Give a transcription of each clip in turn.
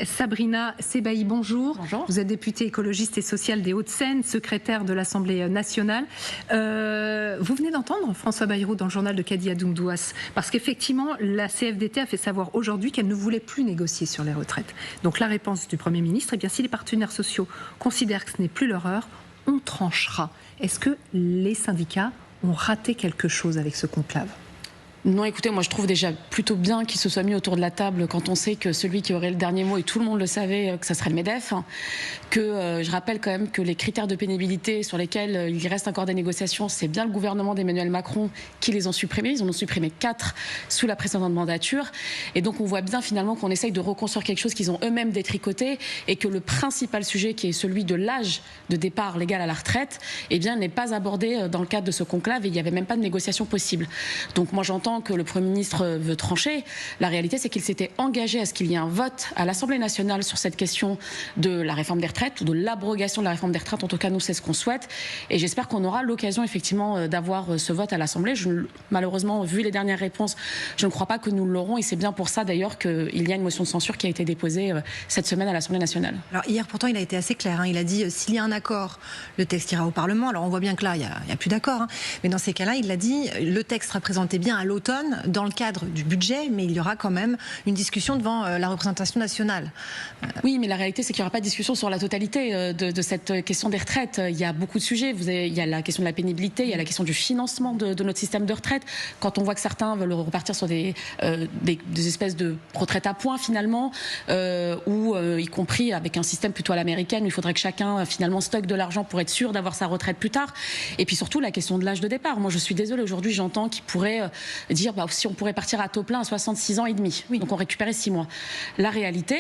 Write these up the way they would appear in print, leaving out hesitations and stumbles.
Sabrina Sebaï, bonjour. Bonjour. Vous êtes députée écologiste et sociale des Hauts-de-Seine, secrétaire de l'Assemblée nationale. Vous venez d'entendre François Bayrou dans le journal de Kadia Doumdouas, parce qu'effectivement, la CFDT a fait savoir aujourd'hui qu'elle ne voulait plus négocier sur les retraites. Donc la réponse du Premier ministre, eh bien, si les partenaires sociaux considèrent que ce n'est plus leur heure, on tranchera. Est-ce que les syndicats ont raté quelque chose avec ce conclave ? Non, écoutez, moi je trouve déjà plutôt bien qu'ils se soient mis autour de la table quand on sait que celui qui aurait le dernier mot, et tout le monde le savait, que ça serait le MEDEF, que je rappelle quand même que les critères de pénibilité sur lesquels il reste encore des négociations, c'est bien le gouvernement d'Emmanuel Macron qui les ont supprimés. Ils en ont supprimé 4 sous la précédente mandature. Et donc on voit bien finalement qu'on essaye de reconstruire quelque chose qu'ils ont eux-mêmes détricoté, et que le principal sujet qui est celui de l'âge de départ légal à la retraite, eh bien n'est pas abordé dans le cadre de ce conclave, et il n'y avait même pas de négociation possible. Donc moi j'entends que le Premier ministre veut trancher. La réalité, c'est qu'il s'était engagé à ce qu'il y ait un vote à l'Assemblée nationale sur cette question de la réforme des retraites, ou de l'abrogation de la réforme des retraites. En tout cas, nous, c'est ce qu'on souhaite. Et j'espère qu'on aura l'occasion, effectivement, d'avoir ce vote à l'Assemblée. Malheureusement, vu les dernières réponses, je ne crois pas que nous l'aurons. Et c'est bien pour ça, d'ailleurs, qu'il y a une motion de censure qui a été déposée cette semaine à l'Assemblée nationale. Alors hier, pourtant, il a été assez clair. Il a dit, s'il y a un accord, le texte ira au Parlement. Alors on voit bien que là, il n'y a plus d'accord. Mais dans ces cas-là, il l'a dit, le texte sera présenté bien à l'automne, dans le cadre du budget, mais il y aura quand même une discussion devant la représentation nationale. Oui, mais la réalité, c'est qu'il n'y aura pas de discussion sur la totalité de cette question des retraites. Il y a beaucoup de sujets. Il y a la question de la pénibilité, il y a la question du financement de notre système de retraite. Quand on voit que certains veulent repartir sur des espèces de retraites à points, finalement, ou y compris avec un système plutôt à l'américaine, où il faudrait que chacun, finalement, stocke de l'argent pour être sûr d'avoir sa retraite plus tard. Et puis surtout, la question de l'âge de départ. Moi, je suis désolée, aujourd'hui, j'entends qu'ils pourraient dire si on pourrait partir à taux plein à 66 ans et demi. Oui. Donc on récupérait 6 mois. La réalité,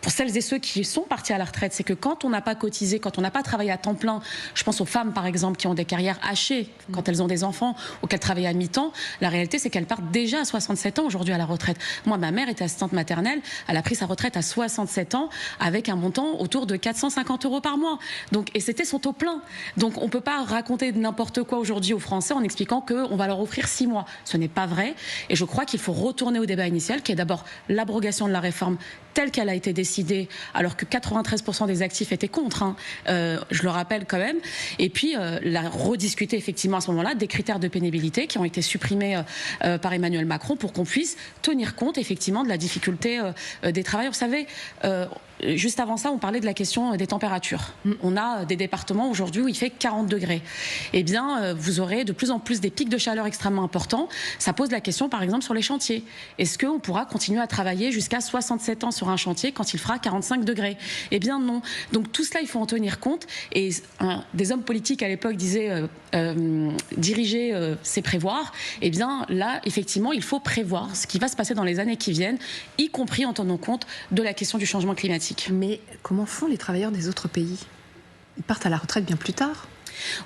pour celles et ceux qui sont partis à la retraite, c'est que quand on n'a pas cotisé, quand on n'a pas travaillé à temps plein, je pense aux femmes par exemple qui ont des carrières hachées quand elles ont des enfants ou qu'elles travaillent à mi-temps, la réalité c'est qu'elles partent déjà à 67 ans aujourd'hui à la retraite. Moi, ma mère était assistante maternelle, elle a pris sa retraite à 67 ans avec un montant autour de 450 € par mois. Donc, et c'était son taux plein. Donc on ne peut pas raconter n'importe quoi aujourd'hui aux Français en expliquant qu'on va leur offrir 6 mois. Ce n'est pas vrai. Et je crois qu'il faut retourner au débat initial qui est d'abord l'abrogation de la réforme telle qu'elle a été décidée, alors que 93% des actifs étaient contre, je le rappelle quand même, et puis la rediscuter effectivement à ce moment-là des critères de pénibilité qui ont été supprimés par Emmanuel Macron pour qu'on puisse tenir compte effectivement de la difficulté des travailleurs. Vous savez, juste avant ça, on parlait de la question des températures. On a des départements aujourd'hui où il fait 40 degrés. Eh bien, vous aurez de plus en plus des pics de chaleur extrêmement importants. Ça pose la question, par exemple, sur les chantiers. Est-ce qu'on pourra continuer à travailler jusqu'à 67 ans sur un chantier quand il fera 45 degrés? Eh bien, non. Donc, tout cela, il faut en tenir compte. Et des hommes politiques, à l'époque, disaient diriger, c'est prévoir. Eh bien, là, effectivement, il faut prévoir ce qui va se passer dans les années qui viennent, y compris en tenant compte de la question du changement climatique. Mais comment font les travailleurs des autres pays? Ils partent à la retraite bien plus tard.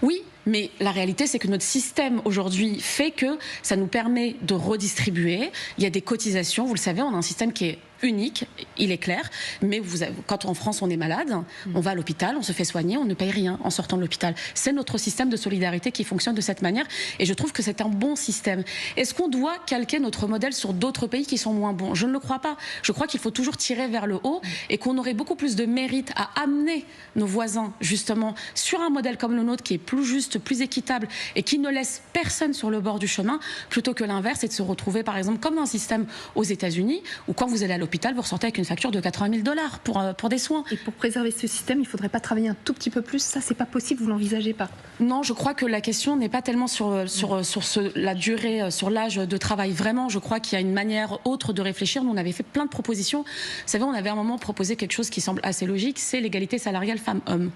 Oui, mais la réalité, c'est que notre système aujourd'hui fait que ça nous permet de redistribuer. Il y a des cotisations, vous le savez, on a un système qui est unique, il est clair, mais quand en France on est malade, on va à l'hôpital, on se fait soigner, on ne paye rien en sortant de l'hôpital. C'est notre système de solidarité qui fonctionne de cette manière, et je trouve que c'est un bon système. Est-ce qu'on doit calquer notre modèle sur d'autres pays qui sont moins bons? Je ne le crois pas. Je crois qu'il faut toujours tirer vers le haut, et qu'on aurait beaucoup plus de mérite à amener nos voisins justement sur un modèle comme le nôtre qui est plus juste, plus équitable, et qui ne laisse personne sur le bord du chemin, plutôt que l'inverse, et de se retrouver par exemple comme dans un système aux États-Unis, où quand vous allez à l'hôpital, vous ressortez avec une facture de 80 000 $ pour des soins. Et pour préserver ce système, il ne faudrait pas travailler un tout petit peu plus? Ça, c'est pas possible, vous l'envisagez pas? Non, je crois que la question n'est pas tellement sur la durée, sur l'âge de travail. Vraiment, je crois qu'il y a une manière autre de réfléchir. Nous, on avait fait plein de propositions. Vous savez, on avait à un moment proposé quelque chose qui semble assez logique, c'est l'égalité salariale femmes-hommes,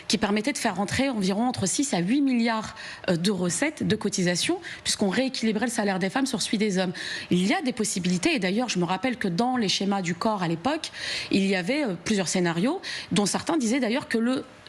qui permettait de faire rentrer environ entre 6 à 8 milliards de recettes, de cotisations, puisqu'on rééquilibrait le salaire des femmes sur celui des hommes. Il y a des possibilités, et d'ailleurs, je me rappelle que dans les schémas du corps à l'époque, il y avait plusieurs scénarios, dont certains disaient d'ailleurs que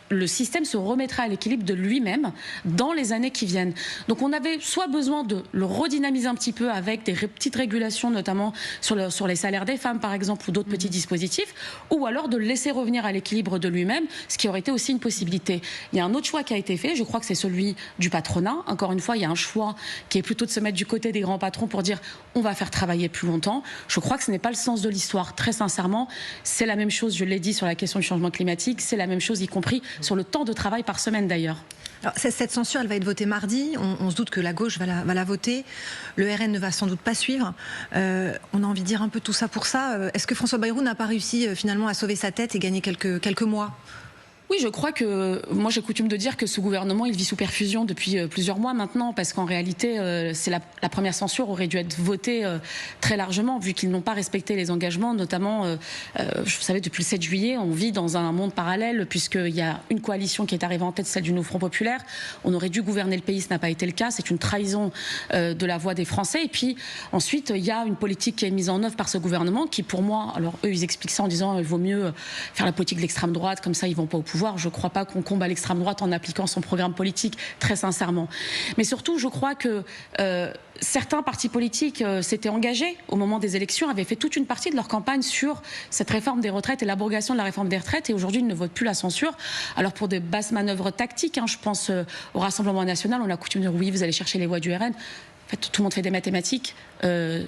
le système se remettra à l'équilibre de lui-même dans les années qui viennent. Donc on avait soit besoin de le redynamiser un petit peu avec des petites régulations, notamment sur les salaires des femmes par exemple, ou d'autres petits dispositifs, ou alors de le laisser revenir à l'équilibre de lui-même, ce qui aurait été aussi une possibilité. Il y a un autre choix qui a été fait, je crois que c'est celui du patronat. Encore une fois, il y a un choix qui est plutôt de se mettre du côté des grands patrons pour dire on va faire travailler plus longtemps. Je crois que ce n'est pas le sens de l'histoire, très sincèrement. C'est la même chose, je l'ai dit, sur la question du changement climatique, c'est la même chose y compris sur le temps de travail par semaine d'ailleurs. Alors, cette censure, elle va être votée mardi. On se doute que la gauche va la voter. Le RN ne va sans doute pas suivre. On a envie de dire un peu tout ça pour ça. Est-ce que François Bayrou n'a pas réussi finalement à sauver sa tête et gagner quelques mois ? Oui, je crois que, moi j'ai coutume de dire que ce gouvernement, il vit sous perfusion depuis plusieurs mois maintenant, parce qu'en réalité, c'est la première censure aurait dû être votée très largement, vu qu'ils n'ont pas respecté les engagements, notamment, vous savez, depuis le 7 juillet, on vit dans un monde parallèle, puisqu'il y a une coalition qui est arrivée en tête, celle du Nouveau Front Populaire. On aurait dû gouverner le pays, ce n'a pas été le cas, c'est une trahison de la voix des Français. Et puis, ensuite, il y a une politique qui est mise en œuvre par ce gouvernement, qui pour moi, alors eux, ils expliquent ça en disant, il vaut mieux faire la politique de l'extrême droite, comme ça, ils vont pas au pouvoir. Je ne crois pas qu'on combat l'extrême droite en appliquant son programme politique, très sincèrement. Mais surtout, je crois que certains partis politiques s'étaient engagés au moment des élections, avaient fait toute une partie de leur campagne sur cette réforme des retraites et l'abrogation de la réforme des retraites. Et aujourd'hui, ils ne votent plus la censure. Alors pour des basses manœuvres tactiques, je pense au Rassemblement national, on a coutume de dire oui, vous allez chercher les voix du RN. En fait, tout le monde fait des mathématiques.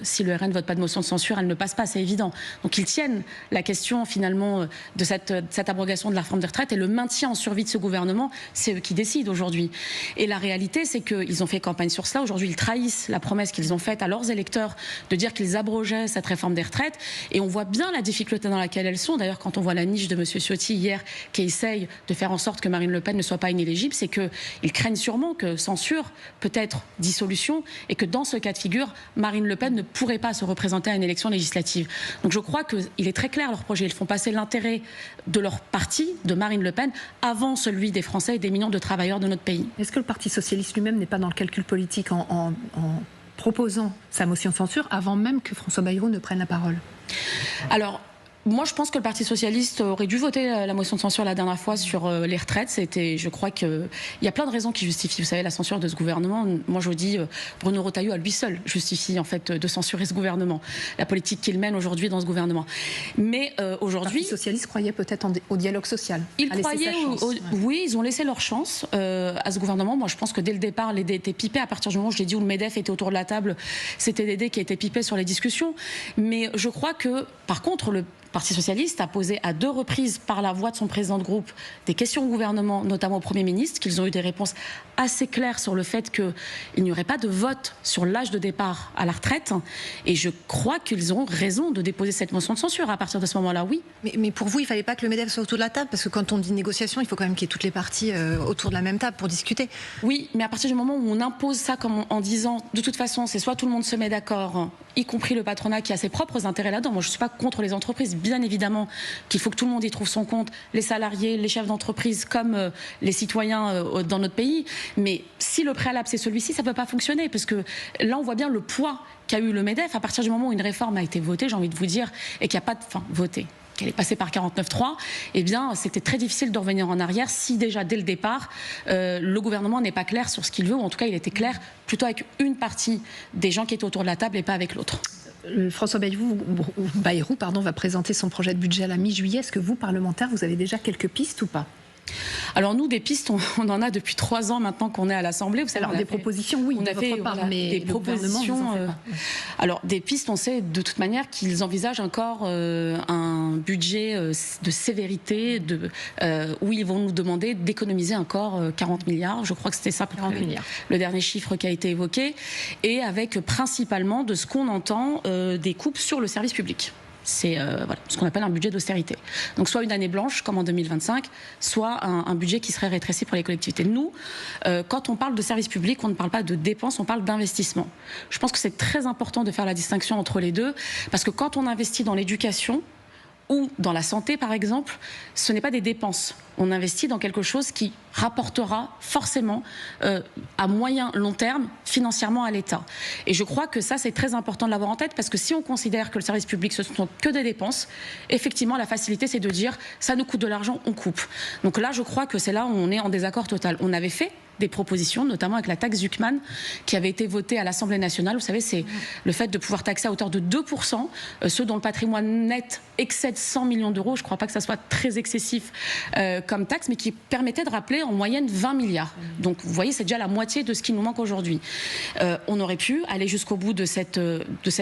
Si le RN ne vote pas de motion de censure, elle ne passe pas, c'est évident. Donc ils tiennent la question finalement de cette abrogation de la réforme des retraites et le maintien en survie de ce gouvernement, c'est eux qui décident aujourd'hui. Et la réalité, c'est qu'ils ont fait campagne sur cela. Aujourd'hui, ils trahissent la promesse qu'ils ont faite à leurs électeurs de dire qu'ils abrogeaient cette réforme des retraites. Et on voit bien la difficulté dans laquelle elles sont. D'ailleurs, quand on voit la niche de M. Ciotti hier, qui essaye de faire en sorte que Marine Le Pen ne soit pas inéligible, c'est qu'ils craignent sûrement que censure, peut-être dissolution, et que dans ce cas de figure, Marine Le Pen ne pourrait pas se représenter à une élection législative. Donc je crois qu'il est très clair leur projet. Ils font passer l'intérêt de leur parti, de Marine Le Pen, avant celui des Français et des millions de travailleurs de notre pays. Est-ce que le Parti socialiste lui-même n'est pas dans le calcul politique en proposant sa motion de censure avant même que François Bayrou ne prenne la parole ? Alors, moi, je pense que le Parti socialiste aurait dû voter la motion de censure la dernière fois sur les retraites. Je crois qu'il y a plein de raisons qui justifient, vous savez, la censure de ce gouvernement. Moi, je dis, Bruno Retailleau, à lui seul, justifie en fait de censurer ce gouvernement, la politique qu'il mène aujourd'hui dans ce gouvernement. Mais aujourd'hui, le Parti socialiste croyait peut-être au dialogue social. Ils croyaient, oui, ils ont laissé leur chance à ce gouvernement. Moi, je pense que dès le départ, les dés étaient pipés. À partir du moment où je l'ai dit, où le MEDEF était autour de la table, c'était des dés qui étaient pipés sur les discussions. Mais je crois que, par contre, le Parti socialiste a posé à 2 reprises par la voix de son président de groupe des questions au gouvernement, notamment au Premier ministre, qu'ils ont eu des réponses assez claires sur le fait qu'il n'y aurait pas de vote sur l'âge de départ à la retraite. Et je crois qu'ils ont raison de déposer cette motion de censure à partir de ce moment-là, oui. Mais pour vous, il ne fallait pas que le MEDEF soit autour de la table, parce que quand on dit négociation, il faut quand même qu'il y ait toutes les parties autour de la même table pour discuter. Oui, mais à partir du moment où on impose ça comme en disant, de toute façon, c'est soit tout le monde se met d'accord, y compris le patronat qui a ses propres intérêts là-dedans. Moi, je ne suis pas contre les entreprises. Bien évidemment qu'il faut que tout le monde y trouve son compte, les salariés, les chefs d'entreprise comme les citoyens dans notre pays. Mais si le préalable c'est celui-ci, ça ne peut pas fonctionner, parce que là on voit bien le poids qu'a eu le MEDEF à partir du moment où une réforme a été votée, j'ai envie de vous dire, et qu'il n'y a pas de votée, qu'elle est passée par 49.3, eh bien c'était très difficile de revenir en arrière si déjà dès le départ le gouvernement n'est pas clair sur ce qu'il veut, ou en tout cas il était clair plutôt avec une partie des gens qui étaient autour de la table et pas avec l'autre. François Bayrou va présenter son projet de budget à la mi-juillet. Est-ce que vous, parlementaires, vous avez déjà quelques pistes ou pas ? Alors nous, des pistes, on en a depuis 3 ans maintenant qu'on est à l'Assemblée. Vous savez, alors des propositions, oui, on a fait mais des propositions. Alors des pistes, on sait de toute manière qu'ils envisagent encore un budget de sévérité, où ils vont nous demander d'économiser encore 40 milliards. Je crois que c'était ça, 40 milliards. Le dernier chiffre qui a été évoqué, et avec principalement, de ce qu'on entend, des coupes sur le service public. C'est ce qu'on appelle un budget d'austérité. Donc soit une année blanche, comme en 2025, soit un budget qui serait rétréci pour les collectivités. Nous, quand on parle de service public, on ne parle pas de dépenses, on parle d'investissement. Je pense que c'est très important de faire la distinction entre les deux, parce que quand on investit dans l'éducation, ou dans la santé par exemple, ce n'est pas des dépenses. On investit dans quelque chose qui rapportera forcément à moyen long terme financièrement à l'État. Et je crois que ça c'est très important de l'avoir en tête, parce que si on considère que le service public ce ne sont que des dépenses, effectivement la facilité c'est de dire ça nous coûte de l'argent, on coupe. Donc là je crois que c'est là où on est en désaccord total. On avait fait des propositions, notamment avec la taxe Zuckman qui avait été votée à l'Assemblée nationale. Vous savez, c'est le fait de pouvoir taxer à hauteur de 2% ceux dont le patrimoine net excède 100 millions d'euros. Je ne crois pas que ça soit très excessif comme taxe, mais qui permettait de rappeler en moyenne 20 milliards. Donc vous voyez, c'est déjà la moitié de ce qui nous manque aujourd'hui. On aurait pu aller jusqu'au bout de cette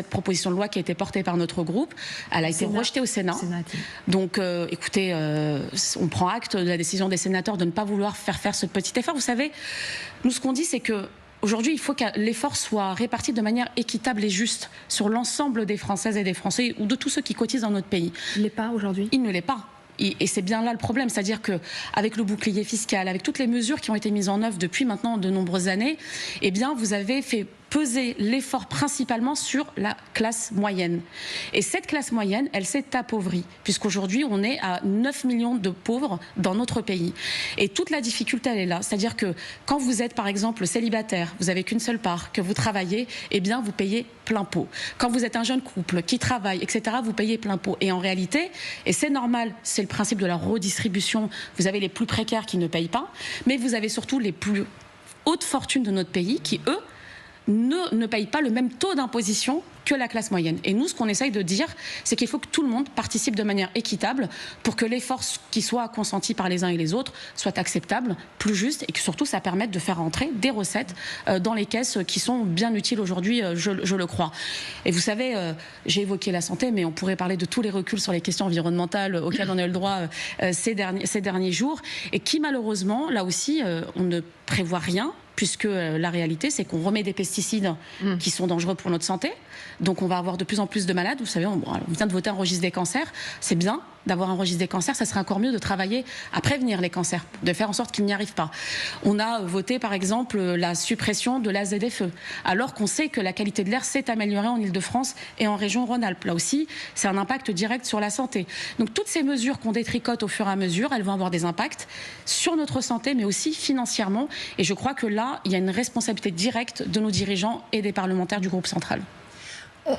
proposition de loi qui a été portée par notre groupe. Elle a été rejetée au Sénat. Donc écoutez, on prend acte de la décision des sénateurs de ne pas vouloir faire ce petit effort. Vous savez, nous, ce qu'on dit, c'est que aujourd'hui, il faut que l'effort soit réparti de manière équitable et juste sur l'ensemble des Françaises et des Français, ou de tous ceux qui cotisent dans notre pays. Il ne l'est pas aujourd'hui. Il ne l'est pas. Et c'est bien là le problème, c'est-à-dire qu'avec le bouclier fiscal, avec toutes les mesures qui ont été mises en œuvre depuis maintenant de nombreuses années, eh bien, vous avez fait peser l'effort principalement sur la classe moyenne. Et cette classe moyenne, elle s'est appauvrie, puisqu'aujourd'hui, on est à 9 millions de pauvres dans notre pays. Et toute la difficulté, elle est là. C'est-à-dire que quand vous êtes, par exemple, célibataire, vous n'avez qu'une seule part, que vous travaillez, eh bien, vous payez plein pot. Quand vous êtes un jeune couple qui travaille, etc., vous payez plein pot. Et en réalité, et c'est normal, c'est le principe de la redistribution, vous avez les plus précaires qui ne payent pas, mais vous avez surtout les plus hautes fortunes de notre pays qui, eux, ne payent pas le même taux d'imposition que la classe moyenne. Et nous, ce qu'on essaye de dire, c'est qu'il faut que tout le monde participe de manière équitable pour que l'effort qui soit consenti par les uns et les autres soit acceptable, plus juste, et que surtout ça permette de faire entrer des recettes dans les caisses qui sont bien utiles aujourd'hui, je le crois. Et vous savez, j'ai évoqué la santé, mais on pourrait parler de tous les reculs sur les questions environnementales auxquels on a eu le droit ces derniers jours, et qui malheureusement, là aussi, on ne prévoit rien, puisque la réalité, c'est qu'on remet des pesticides qui sont dangereux pour notre santé. Donc on va avoir de plus en plus de malades. Vous savez, on vient de voter un registre des cancers. C'est bien d'avoir un registre des cancers. Ça serait encore mieux de travailler à prévenir les cancers, de faire en sorte qu'ils n'y arrivent pas. On a voté, par exemple, la suppression de la ZFE, alors qu'on sait que la qualité de l'air s'est améliorée en Ile-de-France et en région Rhône-Alpes. Là aussi, c'est un impact direct sur la santé. Donc toutes ces mesures qu'on détricote au fur et à mesure, elles vont avoir des impacts sur notre santé, mais aussi financièrement. Et je crois que là, il y a une responsabilité directe de nos dirigeants et des parlementaires du groupe central.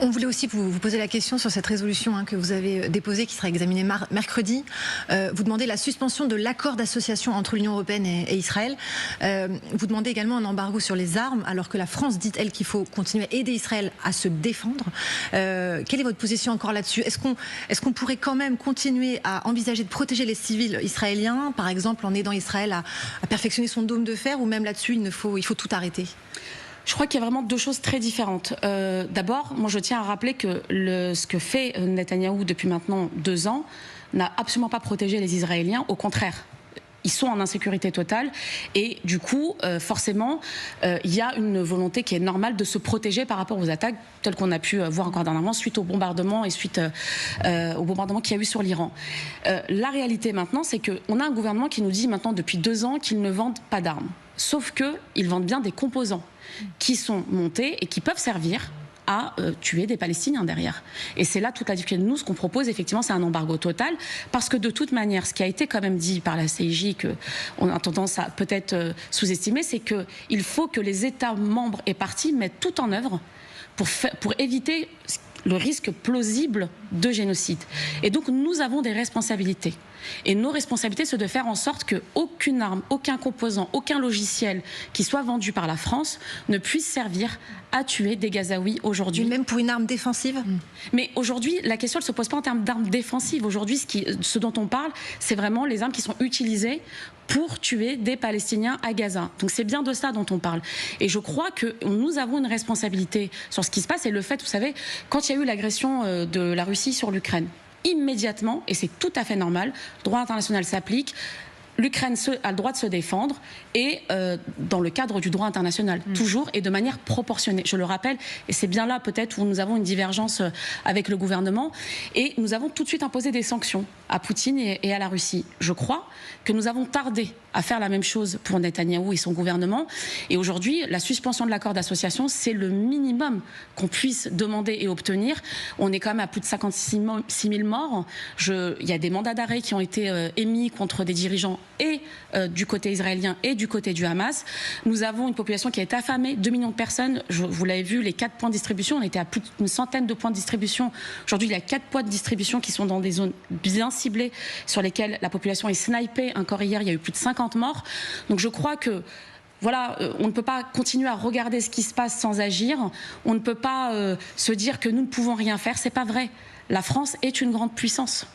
On voulait aussi vous poser la question sur cette résolution que vous avez déposée, qui sera examinée mercredi. Vous demandez la suspension de l'accord d'association entre l'Union européenne et Israël. Vous demandez également un embargo sur les armes, alors que la France dit, elle, qu'il faut continuer à aider Israël à se défendre. Quelle est votre position encore là-dessus ? Est-ce qu'on pourrait quand même continuer à envisager de protéger les civils israéliens, par exemple en aidant Israël à perfectionner son dôme de fer, ou même là-dessus, il faut tout arrêter ? Je crois qu'il y a vraiment deux choses très différentes. D'abord, moi je tiens à rappeler que ce que fait Netanyahou depuis maintenant 2 ans n'a absolument pas protégé les Israéliens, au contraire. Ils sont en insécurité totale et du coup, forcément, il y a une volonté qui est normale de se protéger par rapport aux attaques telles qu'on a pu voir encore dernièrement suite au bombardement et suite au bombardement qu'il y a eu sur l'Iran. La réalité maintenant, c'est qu'on a un gouvernement qui nous dit maintenant depuis 2 ans qu'ils ne vendent pas d'armes. Sauf qu'ils vendent bien des composants qui sont montés et qui peuvent servir à tuer des Palestiniens derrière. Et c'est là toute la difficulté. Nous, ce qu'on propose, effectivement, c'est un embargo total, parce que de toute manière, ce qui a été quand même dit par la CIJ, qu'on a tendance à peut-être sous-estimer, c'est qu'il faut que les États membres et parties mettent tout en œuvre pour éviter le risque plausible de génocide. Et donc, nous avons des responsabilités. Et nos responsabilités, c'est de faire en sorte qu'aucune arme, aucun composant, aucun logiciel qui soit vendu par la France ne puisse servir à tuer des Gazaouis aujourd'hui. Même pour une arme défensive ? Mais aujourd'hui, la question ne se pose pas en termes d'armes défensives. Aujourd'hui, ce dont on parle, c'est vraiment les armes qui sont utilisées pour tuer des Palestiniens à Gaza. Donc c'est bien de ça dont on parle. Et je crois que nous avons une responsabilité sur ce qui se passe. Et le fait, vous savez, quand il y a eu l'agression de la Russie sur l'Ukraine, immédiatement, et c'est tout à fait normal, le droit international s'applique, l'Ukraine a le droit de se défendre et dans le cadre du droit international, toujours et de manière proportionnée. Je le rappelle, et c'est bien là peut-être où nous avons une divergence avec le gouvernement, et nous avons tout de suite imposé des sanctions à Poutine et à la Russie. Je crois que nous avons tardé à faire la même chose pour Netanyahou et son gouvernement. Et aujourd'hui, la suspension de l'accord d'association, c'est le minimum qu'on puisse demander et obtenir. On est quand même à plus de 56 000 morts. Il y a des mandats d'arrêt qui ont été émis contre des dirigeants et du côté israélien et du côté du Hamas. Nous avons une population qui est affamée, 2 millions de personnes. Vous l'avez vu, les 4 points de distribution, on était à plus d'une centaine de points de distribution. Aujourd'hui, il y a 4 points de distribution qui sont dans des zones bien ciblées sur lesquelles la population est snipée. Encore hier, il y a eu plus de 50 morts. Donc je crois que voilà, on ne peut pas continuer à regarder ce qui se passe sans agir. On ne peut pas se dire que nous ne pouvons rien faire. C'est pas vrai. La France est une grande puissance.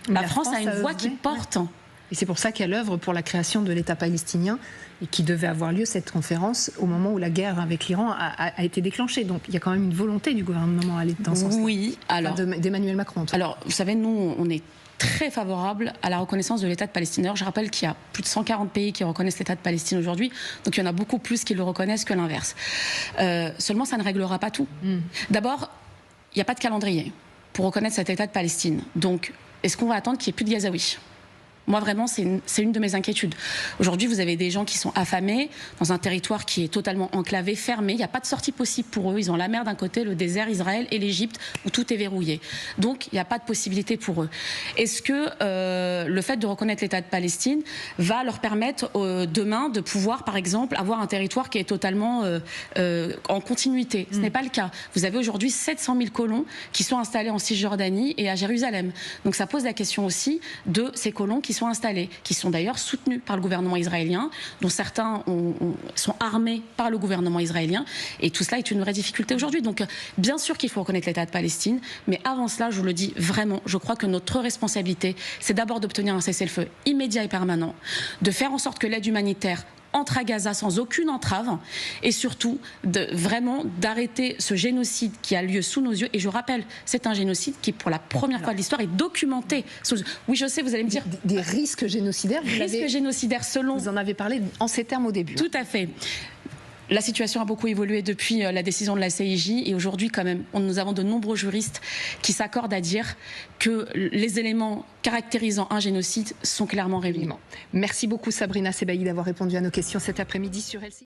La France a une voix qui porte. Ouais. Et c'est pour ça qu'elle œuvre pour la création de l'État palestinien et qui devait avoir lieu, cette conférence, au moment où la guerre avec l'Iran a été déclenchée. Donc il y a quand même une volonté du gouvernement à aller dans ce sens-là. Oui, alors d'Emmanuel Macron. Alors, vous savez, nous, on est très favorable à la reconnaissance de l'État de Palestine. Je rappelle qu'il y a plus de 140 pays qui reconnaissent l'État de Palestine aujourd'hui, donc il y en a beaucoup plus qui le reconnaissent que l'inverse. Seulement, ça ne réglera pas tout. D'abord, il n'y a pas de calendrier pour reconnaître cet État de Palestine. Donc, est-ce qu'on va attendre qu'il n'y ait plus de Gazaouis ? Moi, vraiment, c'est une de mes inquiétudes. Aujourd'hui, vous avez des gens qui sont affamés dans un territoire qui est totalement enclavé, fermé. Il n'y a pas de sortie possible pour eux. Ils ont la mer d'un côté, le désert, Israël et l'Égypte, où tout est verrouillé. Donc, il n'y a pas de possibilité pour eux. Est-ce que le fait de reconnaître l'État de Palestine va leur permettre demain de pouvoir, par exemple, avoir un territoire qui est totalement en continuité ? Ce n'est pas le cas. Vous avez aujourd'hui 700 000 colons qui sont installés en Cisjordanie et à Jérusalem. Donc, ça pose la question aussi de ces colons qui sont installés, qui sont d'ailleurs soutenus par le gouvernement israélien, dont certains sont armés par le gouvernement israélien. Et tout cela est une vraie difficulté aujourd'hui. Donc, bien sûr qu'il faut reconnaître l'État de Palestine, mais avant cela, je vous le dis vraiment, je crois que notre responsabilité, c'est d'abord d'obtenir un cessez-le-feu immédiat et permanent, de faire en sorte que l'aide humanitaire entre à Gaza sans aucune entrave et surtout vraiment d'arrêter ce génocide qui a lieu sous nos yeux. Et je rappelle, c'est un génocide qui, pour la première fois de l'histoire, est documenté. Oui, je sais, vous allez me dire... Des risques génocidaires. Vous en avez parlé en ces termes au début. Tout à fait. La situation a beaucoup évolué depuis la décision de la CIJ et aujourd'hui, quand même, nous avons de nombreux juristes qui s'accordent à dire que les éléments caractérisant un génocide sont clairement réunis. Merci beaucoup Sabrina Sebaï d'avoir répondu à nos questions cet après-midi sur LCI.